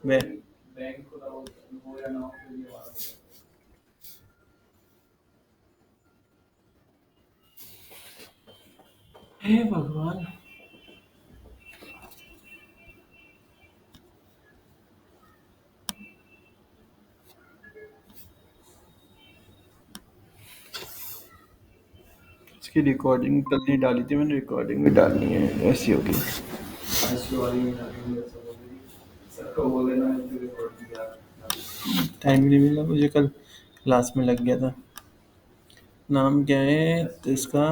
मैं हे भगवान। इसकी रिकॉर्डिंग कल नहीं डाली थी मैंने, रिकॉर्डिंग भी डालनी है, ऐसी होगी। टाइम नहीं मिला मुझे, कल क्लास में लग गया था। नाम क्या है तो इसका?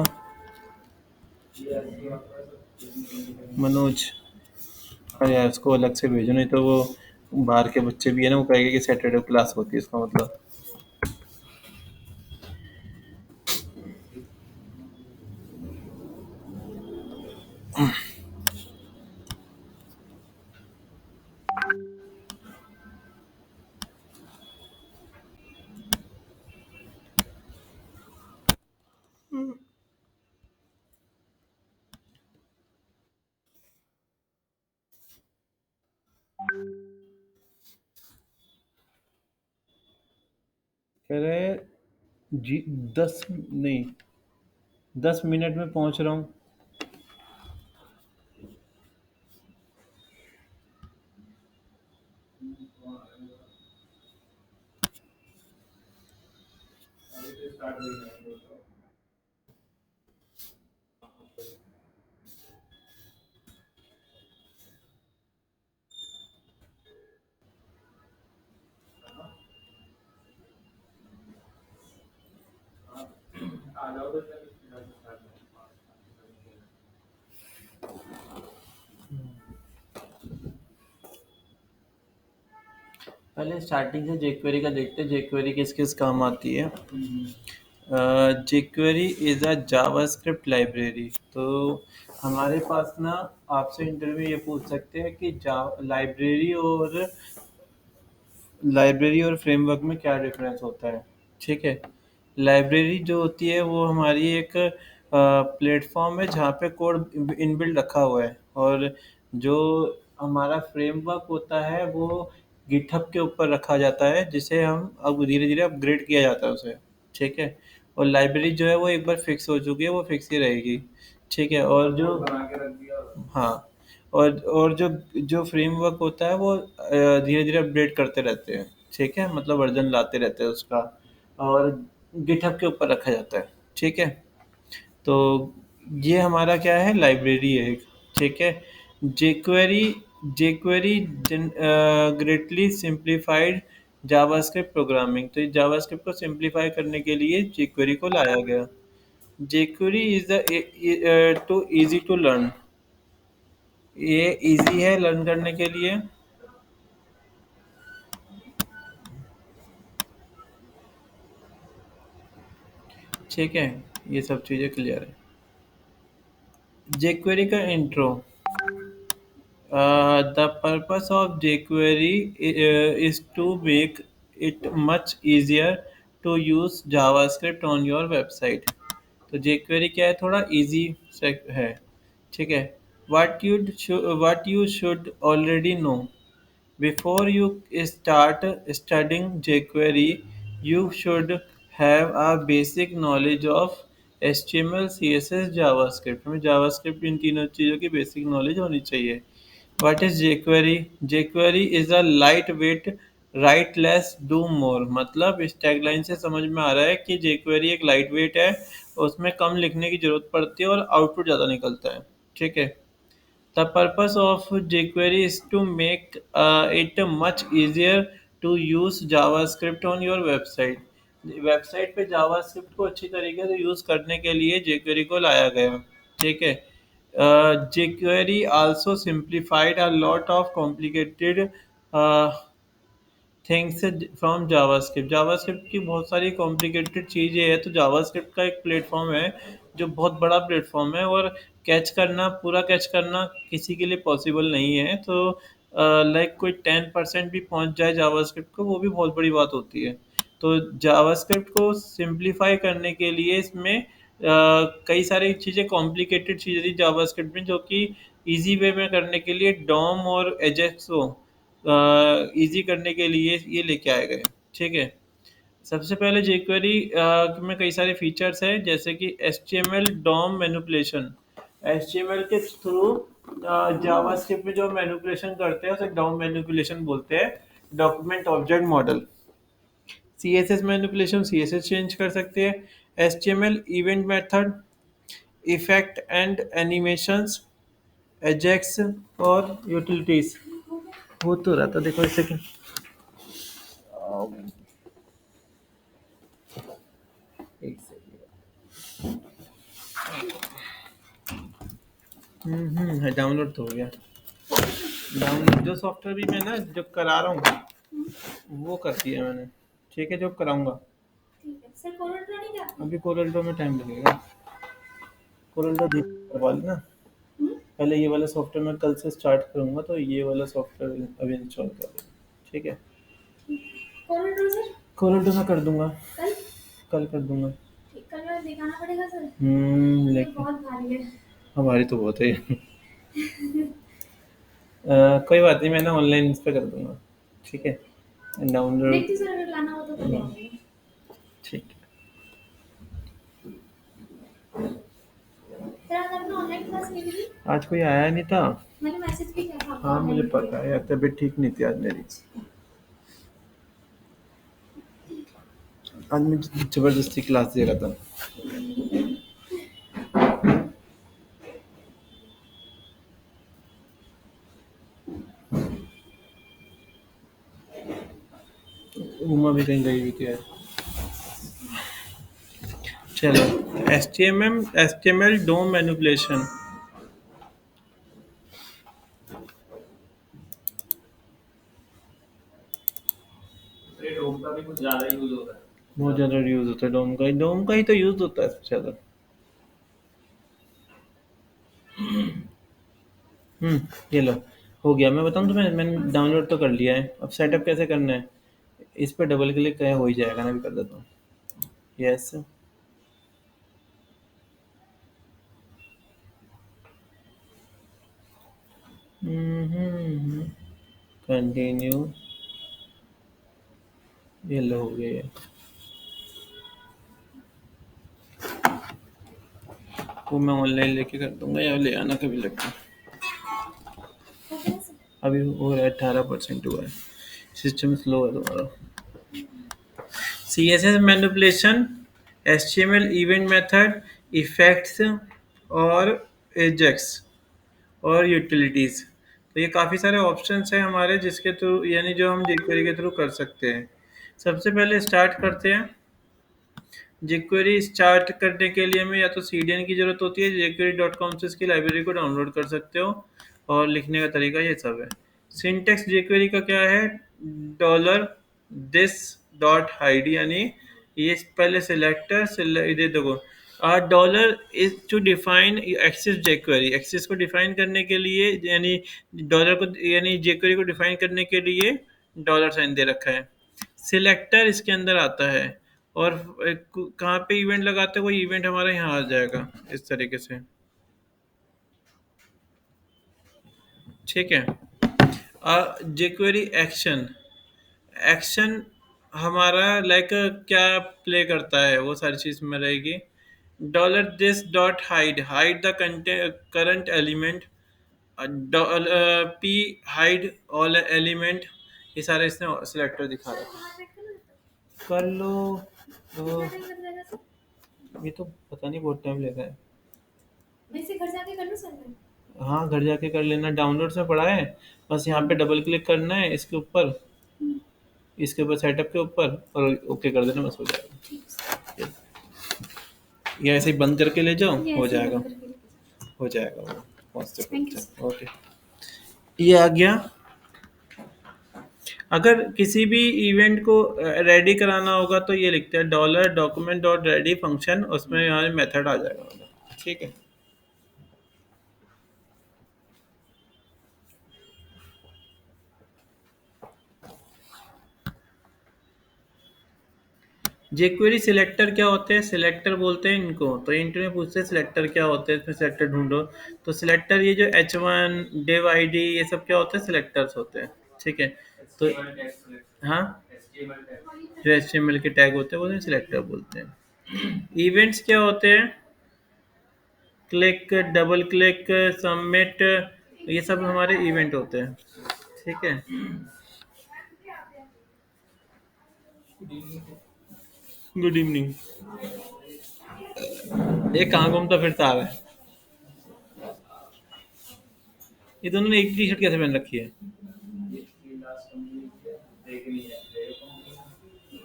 मनोज। अरे यार उसको अलग से भेजो, नहीं तो वो बाहर के बच्चे भी है ना, वो कहेंगे कि सैटरडे क्लास होती है, इसका मतलब। कह रहे जी 10 नहीं, 10 मिनट में पहुंच रहा हूँ। पहले स्टार्टिंग से jQuery का देखते हैं, jQuery किस किस काम आती है। jQuery is a JavaScript library. तो हमारे पास ना, आपसे इंटरव्यू ये पूछ सकते हैं कि लाइब्रेरी और फ्रेमवर्क में क्या डिफरेंस होता है। ठीक है। लाइब्रेरी जो होती है वो हमारी एक प्लेटफॉर्म है जहाँ पे कोड इनबिल्ड रखा हुआ है, और जो हमारा फ्रेमवर्क होता है वो गिटहब के ऊपर रखा जाता है, जिसे हम अब धीरे धीरे अपग्रेड किया जाता है उसे। ठीक है। और लाइब्रेरी जो है वो एक बार फिक्स हो चुकी है, वो फिक्स ही रहेगी। ठीक है। और जो हाँ, और जो जो फ्रेमवर्क होता है वो धीरे धीरे अपडेट करते रहते हैं। ठीक है, मतलब वर्जन लाते रहते हैं उसका, और गिटहब के ऊपर रखा जाता है। ठीक है। तो ये हमारा क्या है, लाइब्रेरी है एक। ठीक है। jQuery jQuery greatly simplified JavaScript programming. तो जावास्क्रिप्ट को सिंप्लीफाई करने के लिए jQuery को लाया गया। jQuery is the too easy to learn. ये इजी है लर्न करने के लिए। ठीक है, ये सब चीज़ें क्लियर है। jQuery का intro. The purpose of jQuery is to make it much easier to use JavaScript on your website। तो jQuery क्या है, थोड़ा easy है। ठीक है। What you should already know before you start studying jQuery, you should have a basic knowledge of HTML, CSS, JavaScript। हमें JavaScript इन तीनों चीज़ों की बेसिक नॉलेज होनी चाहिए। What is jQuery? jQuery is a lightweight write less do more। मतलब इस tagline से समझ में आ रहा है कि jQuery एक लाइट वेट है, उसमें कम लिखने की जरूरत पड़ती है और आउटपुट ज़्यादा निकलता है। ठीक है। The purpose of jQuery is to make it much easier to use JavaScript on your website। Website पे जावास्क्रिप्ट को अच्छी तरीके से यूज़ करने के लिए jQuery को लाया गया। ठीक है। jQuery also simplified a lot of complicated uh, things from JavaScript. JavaScript की बहुत सारी कॉम्प्लिकेटेड चीज़ें हैं, तो जावास्क्रिप्ट का एक प्लेटफॉर्म है जो बहुत बड़ा प्लेटफॉर्म है, और पूरा कैच करना किसी के लिए पॉसिबल नहीं है। तो लाइक कोई 10% भी पहुंच जाए जावास्क्रिप्ट को, वो भी बहुत बड़ी बात होती है। तो जावास्क्रिप्ट को सिंप्लीफाई करने के लिए इसमें कई सारी चीज़ें, कॉम्प्लिकेटेड चीज़ें थी जावास्क्रिप्ट में, जो कि इजी वे में करने के लिए डॉम और एजेक्स इजी करने के लिए ये लेके आए गए। ठीक है। सबसे पहले jQuery में कई सारे फीचर्स हैं, जैसे कि HTML डॉम मैनिपुलेशन। HTML के थ्रू जावास्क्रिप्ट में जो मैनिपुलेशन करते हैं उसे डॉम मैनिपुलेशन बोलते हैं, document object model. CSS manipulation, CSS change कर सकते हैं। HTML event method, effect and animations, Ajax और यूटिलिटीज। हो तो रहा था, देखो एक सेकंड। एक सेकंड। डाउनलोड तो हो गया। डाउनलोड जो सॉफ्टवेयर भी मैं ना जो करा रहा हूँ वो कर दिया मैंने। ठीक है, जो कराऊंगा। सर कोरल ड्रॉ नहीं क्या? अभी कोरल ड्रॉ में टाइम लगेगा। कोरल ड्रॉ करवा लेना। पहले ये वाला सॉफ्टवेयर मैं कल से स्टार्ट करूंगा, तो ये वाला सॉफ्टवेयर अभी इंस्टॉल कर लेना। ठीक है। Corel Draw sir Corel Draw मैं कर दूंगा, कल? कल कर दूंगा। ठीक, कल मैं दिखाना पड़ेगा सर। ये लेकिन बहुत भारी है। हमारी तो बहुत है। कोई बात नहीं, मैं ना ऑनलाइन इस पे कर दूंगा। ठीक है, डाउनलोड। देखती सर, अगर लाना हो तो कल आऊंगी। ठीक है। सर आज आपने ऑनलाइन क्लास ली थी? आज कोई आया नहीं था। मैंने मैसेज भी किया था आपको हाँ मुझे ऑनलाइन के पता लिए। है यार, तबीयत ठीक नहीं थी आज मेरी। आज मैं जबरदस्ती क्लास दे रहा था। उमा भी कहीं गई हुई थी आज। चलो, HTML डोम मैनिपुलेशन। डोम का भी कुछ ज्यादा यूज होता है। बहुत ज़्यादा यूज़ होता है डोम का ही तो यूज़ होता है सबसे ज़्यादा। ये लो, हो गया। मैं बताऊँ तुम्हें, मैंने डाउनलोड तो कर लिया है। अब सेटअप कैसे करना है, इस पर डबल क्लिक है, हो ही जाएगा ना। भी कर देता हूँ। यस। कंटिन्यू। ये लो, हो गया ये। वो मैं ऑनलाइन लेके कर दूंगा, या ले आना कभी लगता। हो गया सर? अभी हो रहा है, 18% हुआ है। सिस्टम स्लो है तुम्हारा। CSS manipulation, HTML event method, effects और एजेक्स और यूटिलिटीज। तो ये काफ़ी सारे ऑप्शंस हैं हमारे, जिसके थ्रू यानी जो हम jQuery के थ्रू कर सकते हैं। सबसे पहले स्टार्ट करते हैं। jQuery स्टार्ट करने के लिए हमें या तो CDN की ज़रूरत होती है। jQuery.com से इसकी लाइब्रेरी को डाउनलोड कर सकते हो, और लिखने का तरीका ये सब है। सिंटेक्स jQuery का क्या है, डॉलर दिस डॉट हाइड, यानी ये पहले सिलेक्टर ये देखो, dollar is to define access jQuery। Access को डिफाइन करने के लिए, यानी डॉलर को, यानी jQuery को डिफाइन करने के लिए डॉलर साइन दे रखा है। सिलेक्टर इसके अंदर आता है, और कहाँ पे इवेंट लगाते हैं, कोई इवेंट हमारा यहाँ आ जाएगा इस तरीके से। ठीक है। jQuery एक्शन, एक्शन हमारा लाइक क्या प्ले करता है, वो सारी चीज में रहेगी। Dollar this dot hide, hide the current element. P hide all element. ये सारे इसने सिलेक्टर दिखा सर रखा बाहर वेट कर लो तब तक। है। कर लो। तो कितना टाइम लग जाएगा सर? ये तो पता नहीं, बहुत टाइम लेगा है। मैं इसे घर जाके कर लूँ सर मैं? हाँ, घर जाके कर लेना, डाउनलोड में पड़ा है। बस यहाँ पे डबल क्लिक करना है इसके ऊपर, इसके ऊपर सेटअप के ऊपर, और ओके कर देना, बस हो जाएगा। ठीक है सर। ये ऐसे ही बंद करके ले जाओ, ये हो ऐसे ही जाएगा। बंद करके लेके जाओ। हो जाएगा वो, मस्त थैंक यू है। सर। ओके, ये आ गया। अगर किसी भी इवेंट को रेडी कराना होगा तो ये लिखते हैं dollar document dot ready function, उसमें यहाँ मेथड आ जाएगा। ठीक है। jQuery सिलेक्टर क्या होते हैं, सिलेक्टर बोलते हैं इनको। तो इंटरव्यू में पूछते हैं सिलेक्टर क्या होते हैं, इसमें सिलेक्टर ढूंढो। तो सिलेक्टर, ये जो H1 div ID, ये सब क्या होते हैं, सिलेक्टर्स होते हैं। ठीक है। तो HTML टैग सिलेक्ट, हाँ, HTML टैग। जो HTML के टैग होते हैं वो सिलेक्टर बोलते हैं। इवेंट्स क्या होते हैं? क्लिक, डबल क्लिक, सबमिट, ये सब हमारे इवेंट होते हैं। ठीक है। Good evening. ये कहाँ घूमता फिरता आ रहा है? ये दोनों ने एक टी शर्ट कैसे पहन रखी है? लास्ट कंपनी देखनी है,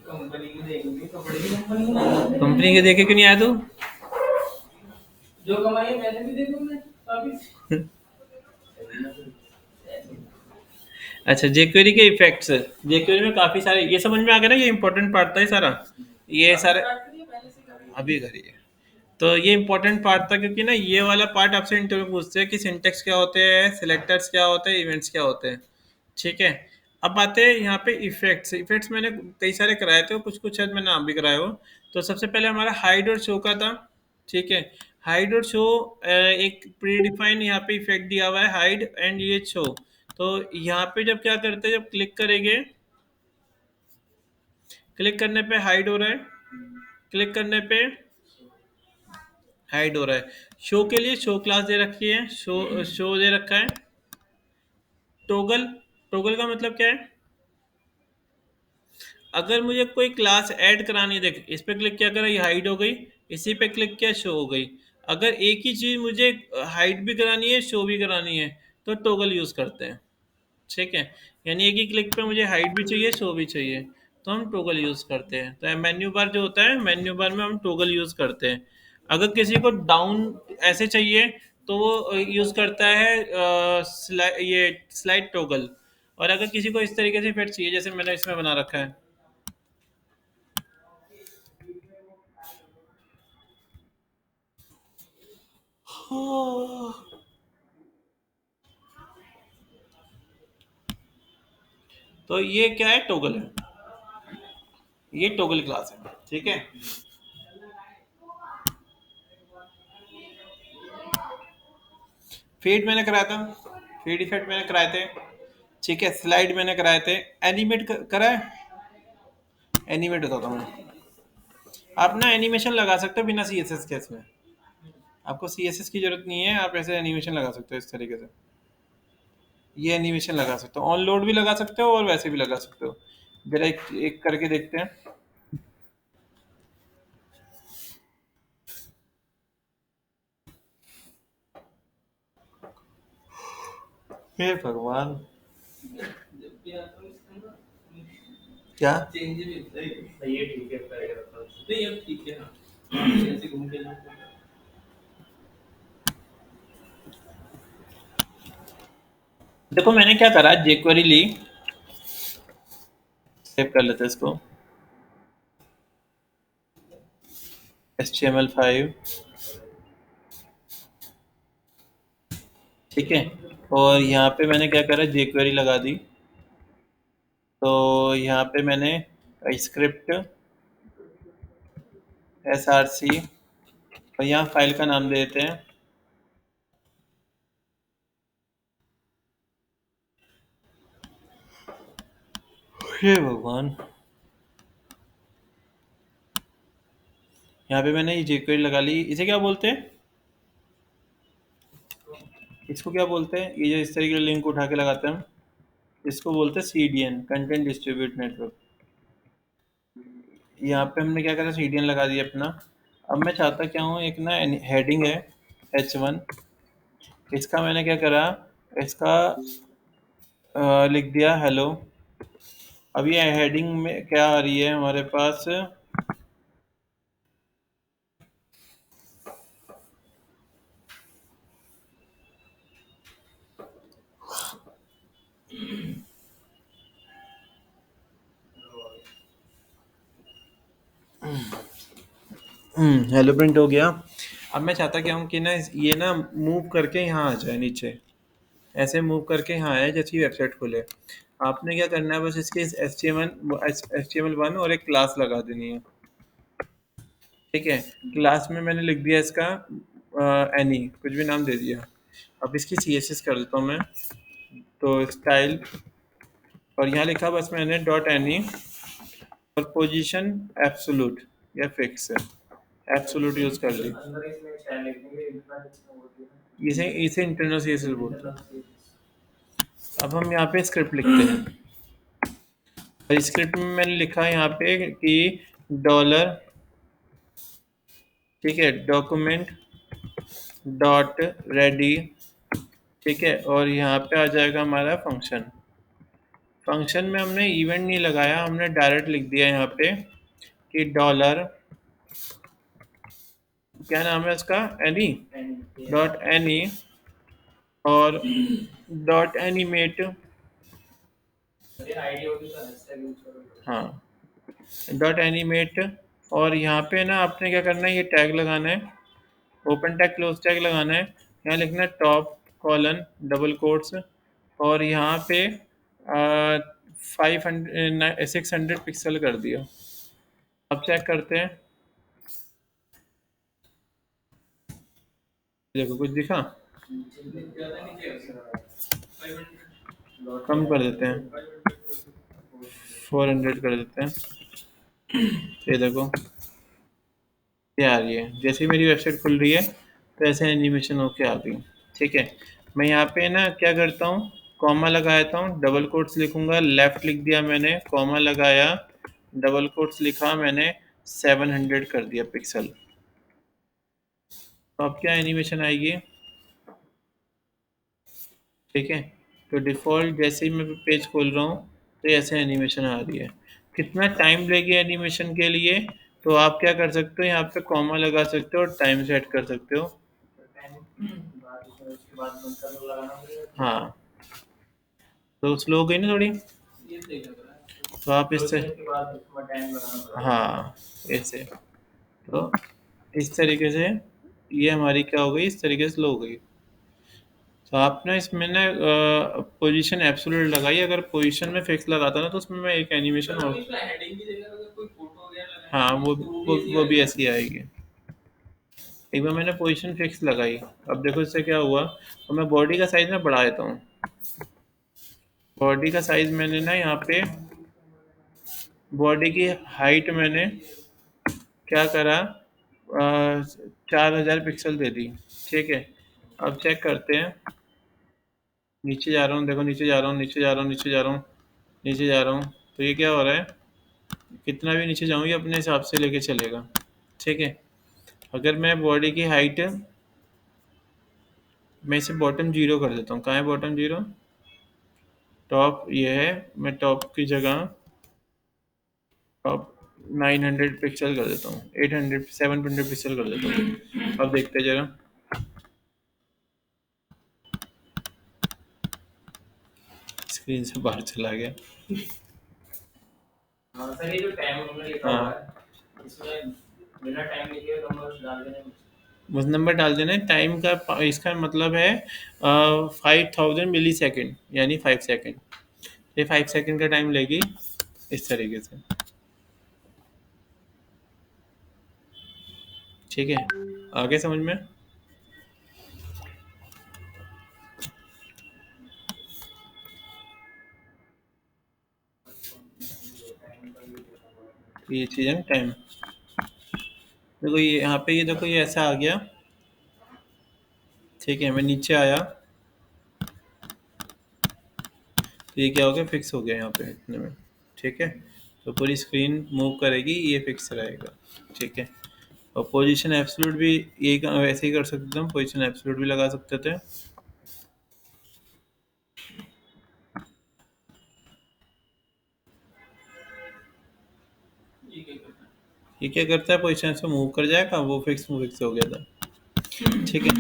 कंपनी की देखनी, कपड़े की कंपनी कंपनी के देखे क्यों नहीं आया तू? जो कमाई है मैंने भी दे दूंगा अभी। अच्छा, जेक्वेरी के इफेक्ट्स। जेक्वेरी में काफी सारे, ये समझ में आ गया ना, ये इंपॉर्टेंट पार्ट था ये सारा। ये सारे अभी करिए। तो ये इंपॉर्टेंट पार्ट था क्योंकि ना ये वाला पार्ट आपसे इंटरव्यू में पूछते हैं कि सिंटेक्स क्या होते हैं, सिलेक्टर्स क्या होते हैं, इवेंट्स क्या होते हैं। ठीक है। अब आते हैं यहाँ पे इफेक्ट्स। इफेक्ट्स मैंने कई सारे कराए थे और कुछ कुछ शायद मैंने आप भी कराए हो। तो सबसे पहले हमारा हाइड और शो का था। ठीक है। हाइड और शो, एक प्री डिफाइन यहाँ पे इफेक्ट दिया हुआ है, हाइड एंड ये शो। तो यहाँ पे जब क्या करते हैं, जब क्लिक करेंगे, क्लिक करने पे हाइड हो रहा है, क्लिक करने पे हाइड हो रहा है। शो के लिए शो क्लास दे रखी है, शो दे रखा है। टोगल, टोगल का मतलब क्या है? अगर मुझे कोई क्लास ऐड करानी है, देख इस पे क्लिक किया करा, ये हाइड हो गई। इसी पे क्लिक किया, शो हो गई। अगर एक ही चीज मुझे हाइड भी करानी है, शो भी करानी है, तो टोगल यूज करते हैं। ठीक है। यानी एक ही क्लिक पे मुझे हाइड भी चाहिए, शो भी चाहिए, तो हम टोगल यूज करते हैं। तो मेन्यू बार जो होता है, मेन्यू बार में हम टोगल यूज करते हैं। अगर किसी को डाउन ऐसे चाहिए तो वो यूज करता है ये स्लाइड टोगल। और अगर किसी को इस तरीके से फिट चाहिए जैसे मैंने इसमें बना रखा है। तो ये क्या है? टोगल है। ये टोगल क्लास है। ठीक है। फेड मैंने कराया था, फेड इफेक्ट मैंने कराए थे। ठीक है। स्लाइड मैंने कराए थे। एनिमेट करा है। एनिमेट होता था मैं। आप ना एनिमेशन लगा सकते हो बिना CSS के इसमें। आपको CSS की जरूरत नहीं है, आप ऐसे एनिमेशन लगा सकते हो इस तरीके से। ये एनिमेशन लगा सकते हो, ऑन लोड भी लगा सकते हो और वैसे भी लगा सकते हो। जरा एक एक करके देखते हैं। हे भगवान, क्या? चेंज भी सही है, ठीक है, करेगा नहीं अब ठीक है। हाँ ऐसे घूम के देखो मैंने क्या करा, jQuery ली, सेव कर लेते हैं इसको, HTML5। ठीक है। और यहाँ पे मैंने क्या करा, jQuery लगा दी। तो यहाँ पे मैंने स्क्रिप्ट SRC, और यहाँ फाइल का नाम दे देते हैं। हे भगवान, यहाँ पे मैंने ये jQuery लगा ली। इसे क्या बोलते हैं? इसको क्या बोलते हैं? ये जो इस तरीके के लिंक उठा के लगाते हैं हम, इसको बोलते हैं CDN, कंटेंट डिस्ट्रीब्यूट नेटवर्क। यहाँ पे हमने क्या करा, CDN लगा दिया अपना। अब मैं चाहता क्या हूँ, एक ना हेडिंग है H1, इसका मैंने क्या करा, इसका लिख दिया हेलो। अब ये हेडिंग में क्या आ रही है हमारे पास, हेलो प्रिंट हो गया। अब मैं चाहता क्या हूँ कि ना ये ना मूव करके यहाँ आ जाए नीचे, ऐसे मूव करके यहाँ आए जैसे वेबसाइट खोले। आपने क्या करना है, बस इसके HTML1 और एक क्लास लगा देनी है। ठीक है। क्लास में मैंने लिख दिया इसका एनी, कुछ भी नाम दे दिया। अब इसकी CSS कर देता हूँ मैं। तो स्टाइल और यहाँ लिखा बस मैंने डॉट एनी और पोजीशन एब्सोल्यूट या फिक्स है, एब्सोल्यूट यूज कर ली। अंदर इसमें स्टाइल लिखेंगे इंटरनल इसमें होती है ना, इसे इसे इंटरनल सीएसएस बोलते इंटरनल हैं। सीएसएस। अब हम यहाँ पे स्क्रिप्ट लिखते हैं और स्क्रिप्ट में मैंने लिखा है यहाँ पे कि डॉलर, ठीक है, डॉक्यूमेंट डॉट रेडी, ठीक है, और यहाँ पे आ जाएगा हमारा फंक्शन। फंक्शन में हमने इवेंट नहीं लगाया, हमने डायरेक्ट लिख दिया यहाँ पे कि डॉलर, क्या नाम है उसका, एनी, डॉट एनी और डॉट एनिमेट, अरे आईडी होगी तो हैशटैग यूज करो। हाँ, डॉट एनिमेट। और यहाँ पे ना आपने क्या करना है, ये टैग लगाना है, ओपन टैग क्लोज टैग लगाना है, यहाँ लिखना है टॉप कॉलन डबल कोट्स और यहाँ पे 600 पिक्सल कर दिया। अब चेक करते हैं, देखो कुछ दिखा, ज्यादा नीचे है, कम कर देते हैं, 400 कर देते हैं, ये देखो ये आ रही है, जैसे ही मेरी वेबसाइट खुल रही है तो ऐसे एनिमेशन होके आ गई। ठीक है, मैं यहाँ पे ना क्या करता हूँ, कॉमा लगा देता हूँ, डबल कोट्स लिखूंगा, लेफ्ट लिख दिया मैंने, कॉमा लगाया, डबल कोट्स लिखा मैंने, 700 कर दिया पिक्सल। तो अब क्या एनिमेशन आएगी, ठीक है, तो डिफ़ॉल्ट जैसे ही मैं पेज खोल रहा हूँ तो ऐसे एनिमेशन आ रही है। कितना टाइम लेगी एनिमेशन के लिए, तो आप क्या कर सकते हो, यहाँ पे कॉमा लगा सकते हो और टाइम सेट कर सकते हो। बाद उसके बाद बंकर लगाना पड़ेगा। हाँ, तो स्लो हो गई ना थोड़ी, ये सही लग रहा है, तो आप इससे, उसके बाद उसमें टाइम लगाना पड़ेगा। हाँ ऐसे, तो इस तरीके से ये हमारी क्या हो गई, इस तरीके से स्लो हो गई। तो आप ना इसमें ना पोजीशन एब्सोल्यूट लगाई, अगर पोजीशन में फिक्स लगाता ना तो उसमें मैं एक एनिमेशन और, इसमें हेडिंग की जगह अगर कोई फोटो वगैरह लगाए हाँ वो भी आएगी। ऐसी आएगी। एक बार मैंने पोजीशन फिक्स लगाई, अब देखो इससे क्या हुआ, तो मैं बॉडी का साइज ना बढ़ा देता हूँ। बॉडी का साइज मैंने ना यहाँ पे, बॉडी की हाइट मैंने क्या करा, 4000 पिक्सल दे दी। ठीक है, अब चेक करते हैं, नीचे जा रहा हूँ, देखो नीचे जा रहा हूँ, नीचे जा रहा हूँ, नीचे जा रहा हूँ, नीचे जा रहा हूँ, तो ये क्या हो रहा है, कितना भी नीचे जाऊँ ये अपने हिसाब से लेके चलेगा। ठीक है, अगर मैं बॉडी की हाइट, मैं इसे बॉटम जीरो कर देता हूँ, कहाँ है बॉटम जीरो, टॉप ये है, मैं टॉप की जगह टॉप 900 पिक्सल कर देता हूँ, 800 700 पिक्सल कर देता हूँ। अब देखते हैं जरा, स्क्रीन से बाहर चला गया। हाँ सर, ये जो टाइम हमने लिखा हाँ, हुआ है इसमें बिना टाइम लिखे नंबर डाल देने हैं। बस नंबर डाल देना है, टाइम का इसका मतलब है 5000 मिली सेकेंड, यानी 5 सेकेंड, ये 5 सेकेंड का टाइम लेगी, इस तरीके से। ठीक है, आगे समझ में, ये चीज़ है ना टाइम। देखो ये यहाँ पे, ये देखो ये ऐसा आ गया। ठीक है, मैं नीचे आया तो ये क्या हो गया, फिक्स हो गया यहाँ पे इतने में। ठीक है, तो पूरी स्क्रीन मूव करेगी, ये फिक्स रहेगा। ठीक है, और पोजीशन एब्सोल्यूट भी ये वैसे ही कर सकते थे हम, पोजीशन एब्सोल्यूट भी लगा सकते थे। ये क्या करना है? ये क्या करता है, पोजीशन से मूव कर जाएगा, वो फिक्स हो गया था। ठीक है,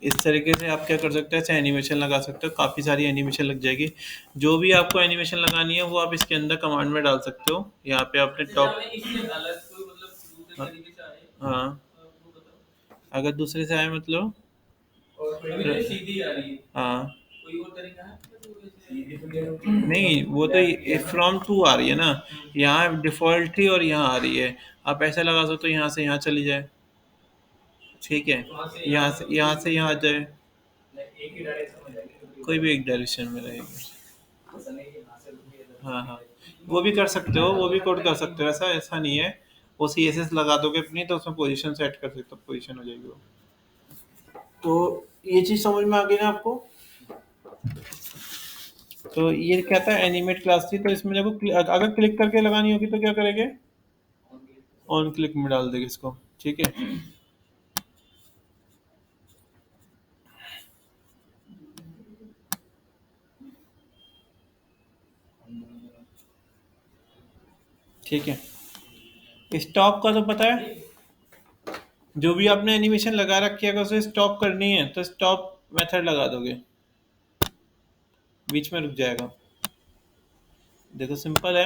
इस तरीके से आप क्या कर सकते हैं, ऐसे एनिमेशन लगा सकते हो, काफ़ी सारी एनिमेशन लग जाएगी। जो भी आपको एनिमेशन लगानी है वो आप इसके अंदर कमांड में डाल सकते हो। यहाँ पे आपने जैसे टॉप, हमें इससे अलग कोई मतलब दूसरे हाँ, तरीके से आए हाँ, वो बताओ। अगर दूसरे से आए मतलब, और अभी तो सीधी आ रही है, हाँ, कोई और तरीका है तो सीधी तो नहीं नहीं वो तो फ्रॉम टू आ रही है ना, यहाँ डिफ़ॉल्ट थी और यहाँ आ रही है। आप ऐसा लगा सकते हो, यहाँ से यहाँ चली जाए। ठीक है, यहाँ से यहाँ आ जाए, एक ही डायरेक्शन में जाएगी, कोई भी एक डायरेक्शन में रहेगी। ऐसा नहीं कि यहाँ से हाँ हाँ, वो भी कर सकते हो, वो भी कोड कर सकते हो, ऐसा ऐसा नहीं है। वो CSS लगा दोगे अपनी तो उसमें पोजीशन सेट कर सकते हो, पोजीशन हो जाएगी वो। तो ये चीज़ समझ में आ गई ना आपको? तो ये क्या था, एनिमेट क्लास थी, तो इसमें देखो अगर क्लिक करके लगानी होगी तो क्या करेंगे, ऑन क्लिक में डाल देंगे इसको, ठीक है। ठीक है, स्टॉप का तो पता है, जो भी आपने एनिमेशन लगा रखी है अगर उसे स्टॉप करनी है तो स्टॉप मेथड लगा दोगे, बीच में रुक जाएगा। देखो सिंपल है।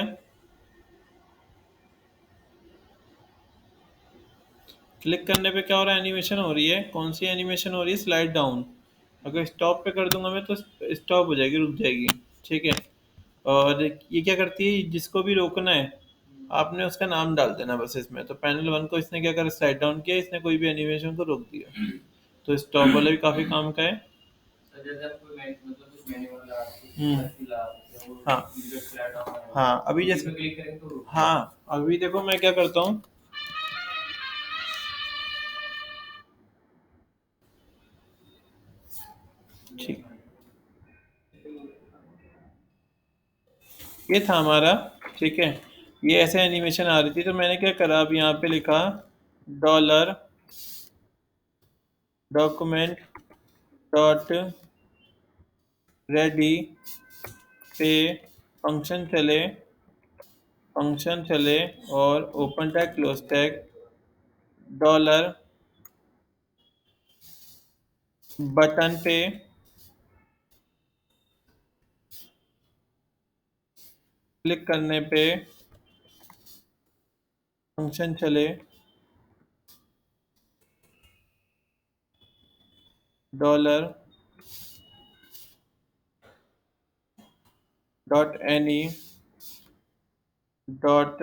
क्लिक करने पे क्या हो रहा है, एनिमेशन हो रही है, कौन सी एनिमेशन हो रही है, स्लाइड डाउन। अगर स्टॉप पे कर दूंगा मैं तो स्टॉप हो जाएगी, रुक जाएगी, ठीक है। और ये क्या करती है, जिसको भी रोकना है आपने उसका नाम डाल देना बस इसमें। तो पैनल वन को इसने क्या करा, स्लाइड डाउन किया, इसने कोई भी एनिमेशन को रोक दिया। तो स्टॉप वाला भी काफी काम का है। सर जैसे आप कोई मतलब कुछ मैनुअल लगा हम्म। हाँ हाँ हाँ, अभी जैसे क्लिक करेंगे तो हाँ, अभी देखो मैं क्या करता हूँ, ठीक, ये था हमारा, ठीक है। ये ऐसे एनिमेशन आ रही थी तो मैंने क्या करा, अब यहाँ पे लिखा डॉलर डॉक्यूमेंट डॉट रेडी पे फंक्शन चले और open tag close tag dollar button पे क्लिक करने पे फंक्शन चले dollar dot any dot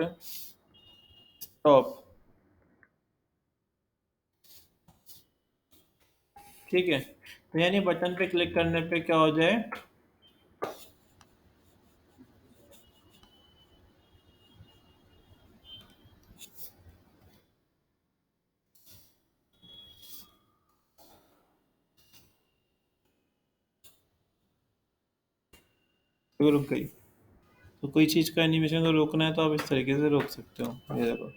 stop, ठीक है। तो यानी बटन पे क्लिक करने पे क्या हो जाए, तो रुक गई। तो कोई चीज़ का एनिमेशन को रोकना है तो आप इस तरीके से रोक सकते हो, ये देखो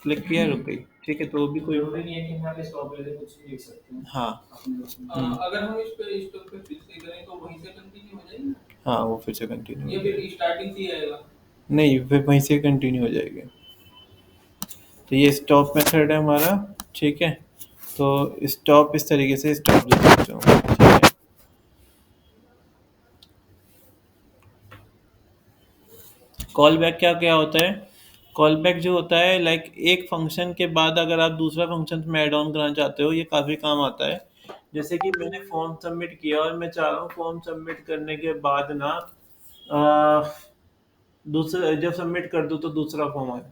क्लिक किया रुक गई, ठीक है। तो वो भी कोई, जरूरी नहीं है कि यहाँ पे स्टॉप लेके कुछ लिख सकते हैं। हाँ अगर हम इस पे स्टॉप पे फिर से करें तो वहीं से कंटिन्यू हो जाएगी, हाँ, वो फिर से कंटिन्यू या हो फिर जाएगी। स्टार्टिंग से ही आएगा। नहीं, फिर वहीं से कंटिन्यू हो जाएगी। तो ये स्टॉप मेथड है हमारा, ठीक है। तो स्टॉप इस तरीके से स्टॉप लिख सकते हो, ठीक है। कॉल बैक क्या क्या होता है, कॉल बैक जो होता है लाइक एक फंक्शन के बाद अगर आप दूसरा फंक्शन में ऐड ऑन करना चाहते हो, ये काफ़ी काम आता है। जैसे कि मैंने फॉर्म सबमिट किया और मैं चाह रहा हूँ फॉर्म सबमिट करने के बाद ना दूसरा जब सबमिट कर दूँ तो दूसरा फॉर्म आए,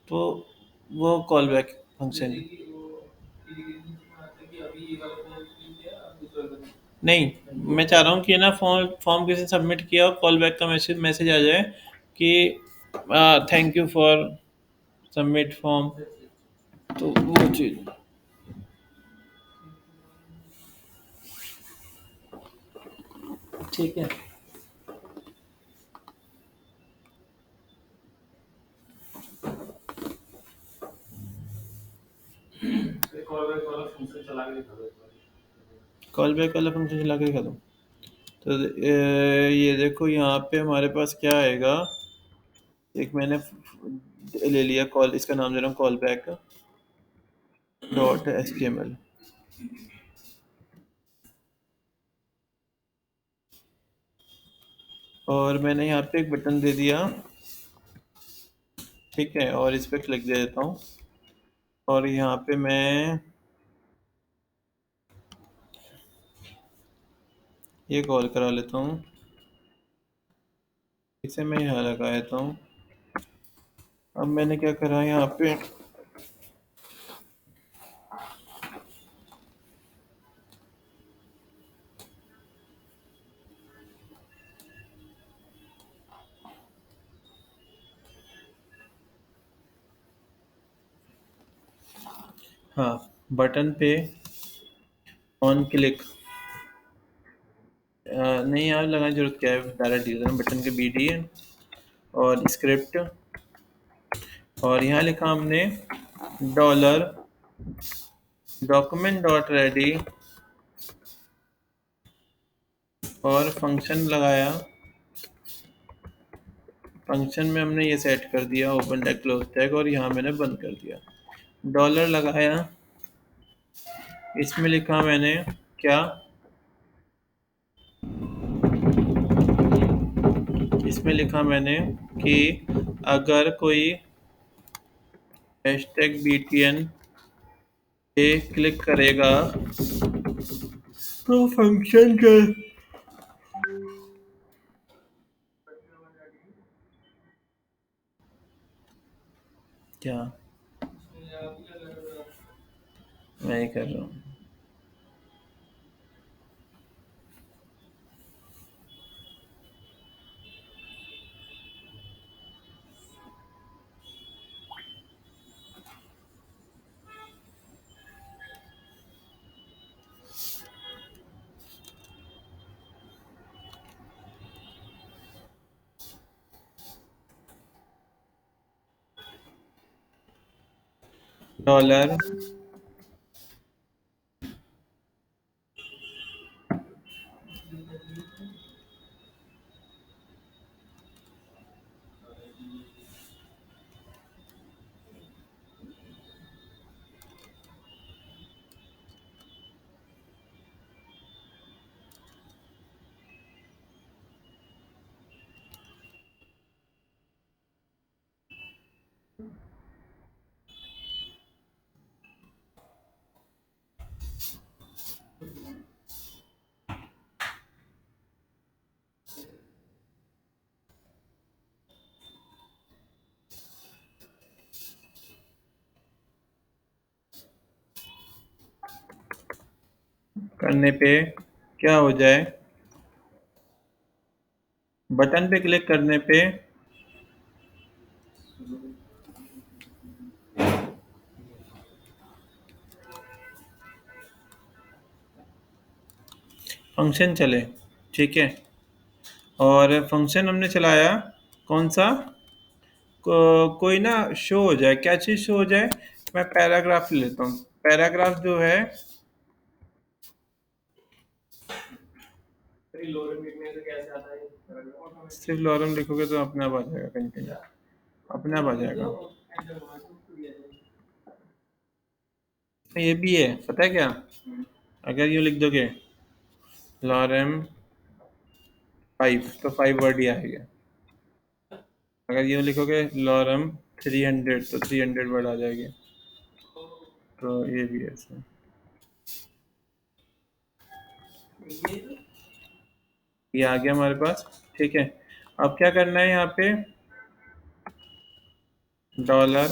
तो वो कॉल बैक फंक्शन है। नहीं, मैं चाह रहा हूँ कि ना फॉर्म फॉर्म किसी ने सबमिट किया और कॉल बैक का मैसेज मैसेज आ जाए कि thank you for submit form, तो वो चीज़, ठीक है। कॉल बैक वाला फंक्शन चला के दिखा दो एक बार। कॉल बैक वाला फंक्शन चला के दिखा दूँ, तो ये देखो यहाँ पे हमारे पास क्या आएगा, एक मैंने ले लिया कॉल, इसका नाम दे रहा हूँ कॉल बैक डॉट HTML। और मैंने यहाँ पे एक बटन दे दिया, ठीक है, और इस पर क्लिक दे देता हूँ। और यहाँ पे मैं ये कॉल करा लेता हूँ, इसे मैं यहाँ लगा देता हूँ। अब मैंने क्या करा यहाँ पे, हाँ, बटन पे ऑन क्लिक नहीं यार, लगाने की जरूरत क्या है, डायरेक्ट डील बटन के BDN और स्क्रिप्ट, और यहाँ लिखा हमने डॉलर डॉक्यूमेंट डॉट रेडी और फंक्शन लगाया। फंक्शन में हमने ये सेट कर दिया ओपन टैग क्लोज टैग, और यहाँ मैंने बंद कर दिया। डॉलर लगाया, इसमें लिखा मैंने क्या, इसमें लिखा मैंने कि अगर कोई हैशटैग BTN पे क्लिक करेगा तो फंक्शन का क्या, मैं ही कर रहा हूँ। डॉलर करने पे क्या हो जाए, बटन पे क्लिक करने पे फंक्शन चले, ठीक है। और फंक्शन हमने चलाया कौन सा, कोई ना शो हो जाए, क्या चीज़ शो हो जाए, मैं पैराग्राफ ले लेता हूँ। पैराग्राफ जो है, लोरम लिखने से कैसे आता है? सिर्फ लॉरम लिखोगे तो अपने आप आ जाएगा, कंटेंट अपने आप आ जाएगा। ये भी है, पता है क्या, अगर ये लिख दोगे लॉरम 5 तो 5 वर्ड ही आएगा। अगर ये लिखोगे लॉरम 300 तो 300 वर्ड आ जाएंगे। तो ये भी है इसमें, ये आ गया हमारे पास, ठीक है। अब क्या करना है, यहाँ पे डॉलर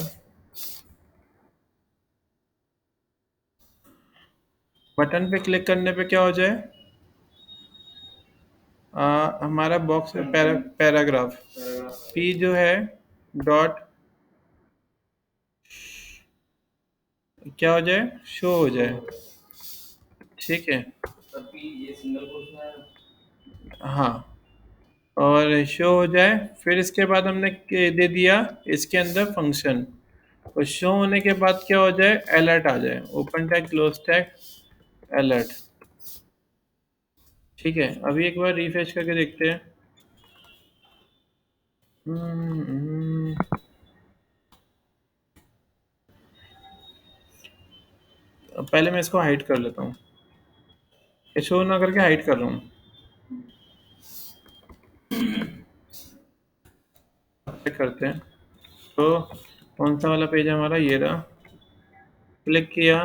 बटन पे क्लिक करने पे क्या हो जाए, हमारा बॉक्स में पैराग्राफ P जो है डॉट क्या हो जाए, शो हो जाए, ठीक है। ये सिंगल कोट्स में है। हाँ, और शो हो जाए, फिर इसके बाद हमने दे दिया इसके अंदर फंक्शन, और शो होने के बाद क्या हो जाए, अलर्ट आ जाए, open tag close tag alert, ठीक है। अभी एक बार रिफ्रेश करके देखते हैं। पहले मैं इसको हाइड कर लेता हूँ, ये शो ना करके हाइड कर रहा हूँ। चेक करते हैं, तो कौन सा वाला पेज है हमारा, ये रहा। क्लिक किया,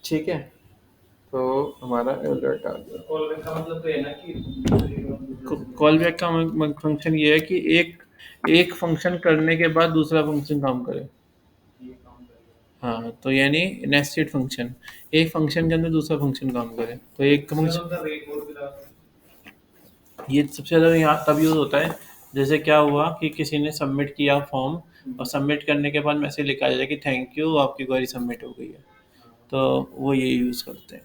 ठीक है, तो हमारा अलर्ट आ गया। कॉल बैक का मतलब तो है ना कि कॉल बैक का फंक्शन ये है कि एक फंक्शन करने के बाद दूसरा फंक्शन काम करे। ये काम करेगा। हाँ, तो यानी नेस्टेड फंक्शन, एक फंक्शन के अंदर दूसरा फंक्शन काम करे, तो एक फंक्शन मतलब एक और फिर ये सबसे ज़्यादा यहाँ तब यूज़ होता है जैसे क्या हुआ कि किसी ने सबमिट किया फॉर्म और सबमिट करने के बाद मैसेज लिखा जाए कि थैंक यू आपकी क्वेरी सबमिट हो गई है, तो वो ये यूज़ करते हैं।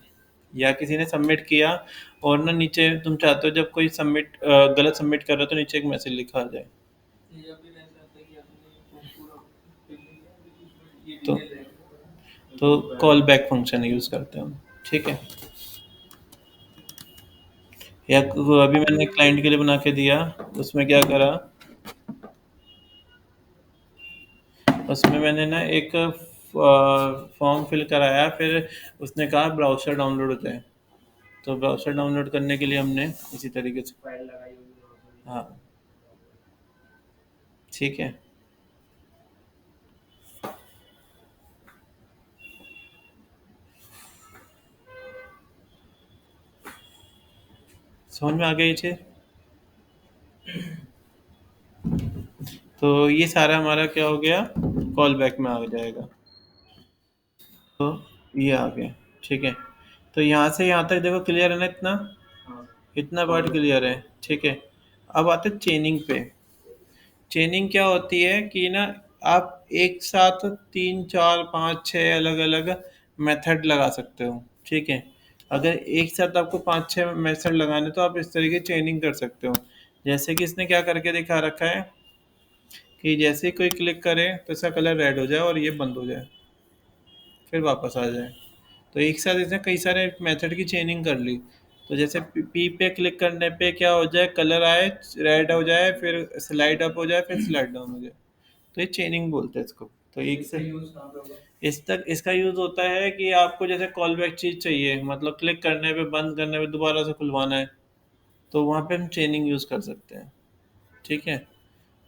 या किसी ने सबमिट किया और ना नीचे तुम चाहते हो जब कोई सबमिट गलत सबमिट कर रहा हो तो नीचे एक मैसेज लिखा आ जाए, तो कॉल बैक फंक्शन यूज़ करते हैं हम। ठीक है। या अभी मैंने क्लाइंट के लिए बना के दिया, उसमें क्या करा, उसमें मैंने ना एक फॉर्म फिल कराया, फिर उसने कहा ब्राउज़र डाउनलोड होता है, तो ब्राउज़र डाउनलोड करने के लिए हमने इसी तरीके से, फाइल लगाई होगी। हाँ ठीक है। समझ में आ गई चीज़? तो ये सारा हमारा क्या हो गया, कॉल बैक में आ जाएगा। तो ये आ गया। ठीक है। तो यहाँ से यहाँ तक देखो क्लियर है ना, इतना हाँ इतना पार्ट क्लियर है। ठीक है। अब आते चेनिंग पे। चेनिंग क्या होती है कि ना आप एक साथ 3 4 5 6 अलग अलग मेथड लगा सकते हो। ठीक है। अगर एक साथ आपको 5 6 मेथड लगाने तो आप इस तरीके चेनिंग कर सकते हो। जैसे कि इसने क्या करके दिखा रखा है कि जैसे ही कोई क्लिक करे तो इसका कलर रेड हो जाए और ये बंद हो जाए, फिर वापस आ जाए। तो एक साथ इसने कई सारे मेथड की चेनिंग कर ली। तो जैसे पी पे क्लिक करने पे क्या हो जाए, कलर आए, रेड हो जाए, फिर स्लाइड अप हो जाए, फिर स्लाइड डाउन हो जाए, तो ये चेनिंग बोलते हैं इसको। तो एक से यूज कहाँ पे होगा? इस तक इसका यूज़ होता है कि आपको जैसे कॉल बैक चीज़ चाहिए, मतलब क्लिक करने पे, बंद करने पे, दोबारा से खुलवाना है, तो वहाँ पे हम चेनिंग यूज़ कर सकते हैं। ठीक है।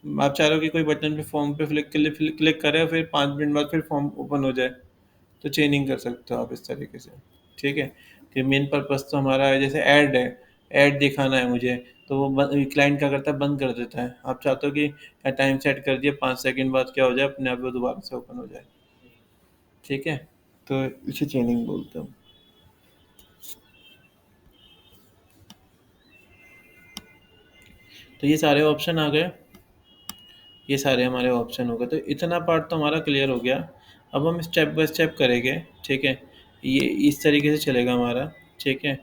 आप चाह रहे हो कि कोई बटन पे, फॉर्म पे क्लिक करे, फिर 5 मिनट बाद फिर फॉर्म ओपन हो जाए, तो चेनिंग कर सकते हो आप इस तरीके से। ठीक है। कि मेन पर्पस तो हमारा है, जैसे ऐड है, ऐड दिखाना है मुझे, तो वो क्लाइंट क्या करता है, बंद कर देता है। आप चाहते हो कि टाइम सेट कर दिए, 5 सेकंड बाद क्या हो जाए, अपने आप वो दोबारा से ओपन हो जाए। ठीक है। तो इसे चेनिंग बोलते हैं। तो ये सारे ऑप्शन आ गए, ये सारे हमारे ऑप्शन हो गए, तो इतना पार्ट तो हमारा क्लियर हो गया। अब हम स्टेप बाय स्टेप करेंगे। ठीक है। ये इस तरीके से चलेगा हमारा। ठीक है।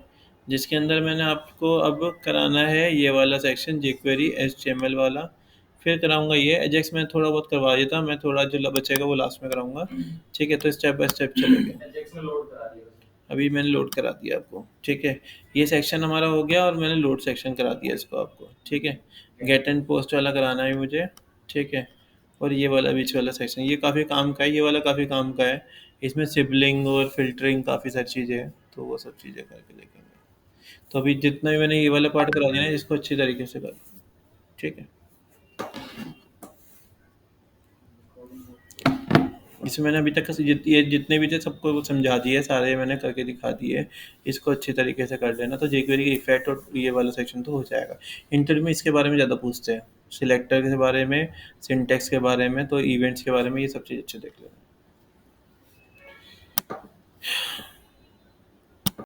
जिसके अंदर मैंने आपको अब कराना है ये वाला सेक्शन, jQuery HTML वाला, फिर कराऊंगा ये एजेक्स। मैं थोड़ा बहुत करवा देता, मैं थोड़ा जो बचेगा वो लास्ट में कराऊंगा। ठीक है। तो स्टेप बाय स्टेप चलेंगे। एजेक्स में लोड करा दिया उसने। अभी मैंने लोड करा दिया आपको। ठीक है। ये सेक्शन हमारा हो गया और मैंने लोड सेक्शन करा दिया इसको आपको। ठीक है। गेट एंड पोस्ट वाला कराना है मुझे। ठीक है। और ये वाला बीच वाला सेक्शन, ये काफ़ी काम का है, ये वाला काफ़ी काम का है। इसमें सिबलिंग और फिल्टरिंग काफ़ी सारी चीज़ें हैं, तो वो सब चीज़ें करके देखेंगे। तो अभी जितना भी मैंने ये वाला पार्ट करा दिया ना, इसको अच्छी तरीके से कर। ठीक है। इसमें मैंने अभी तक ये जितने भी थे सबको समझा दिए, सारे मैंने करके दिखा दिए। इसको अच्छी तरीके से कर लेना तो jQuery की इफेक्ट और ये वाला सेक्शन तो हो जाएगा। इंटरव्यू में इसके बारे में ज़्यादा पूछते हैं, सिलेक्टर के बारे में, सिंटेक्स के बारे में, तो इवेंट्स के बारे में, ये सब चीज़ अच्छे देख लेना।